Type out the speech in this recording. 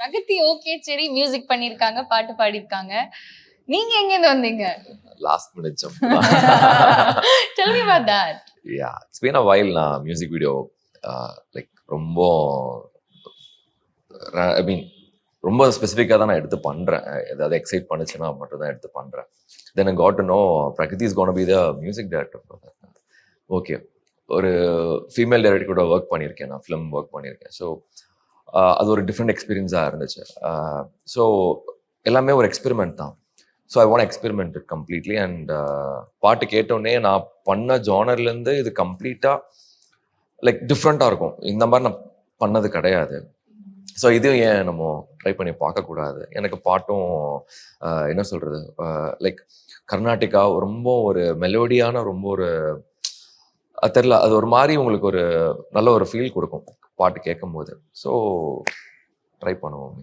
Pragati okay சரி music பண்ணிருக்காங்க, பாட்டு பாடிருக்காங்க. நீங்க எங்க இருந்து வந்தீங்க? Last minute jump. Tell me about that. Yeah, it's been a while நான் மியூசிக் வீடியோ லைக் ரொம்ப ஐ மீன் ரொம்ப ஸ்பெசிஃபிக்காக தான் நான் எடுத்து பண்ணுறேன். ஏதாவது எக்ஸைட் பண்ணுச்சுன்னா மட்டும் தான் எடுத்து பண்ணுறேன். Then I got to know Pragathi is gonna be the music director. Okay, ஒரு ஃபீமேல் டைரக்டர் கூட ஒர்க் பண்ணியிருக்கேன், நான் ஃபிலிம் ஒர்க் பண்ணியிருக்கேன். ஸோ அது ஒரு டிஃப்ரெண்ட் எக்ஸ்பீரியன்ஸாக இருந்துச்சு. ஸோ எல்லாமே ஒரு எக்ஸ்பெரிமெண்ட் தான். So I want experiment it completely. And பாட்டு கேட்டோடனே நான் பண்ண ஜானர்லேருந்து இது கம்ப்ளீட்டாக லைக் டிஃப்ரெண்ட்டாக இருக்கும். இந்த மாதிரி நான் பண்ணது கிடையாது. ஸோ இதையும் ஏன் நம்ம ட்ரை பண்ணி பார்க்கக்கூடாது. எனக்கு பாட்டும் என்ன சொல்கிறது, லைக் கர்நாடிகா ரொம்ப ஒரு மெலோடியான ரொம்ப ஒரு தெரில, அது ஒரு மாதிரி உங்களுக்கு ஒரு நல்ல ஒரு ஃபீல் கொடுக்கும் பாட்டு கேட்கும் போது. ஸோ ட்ரை பண்ணுவோம்.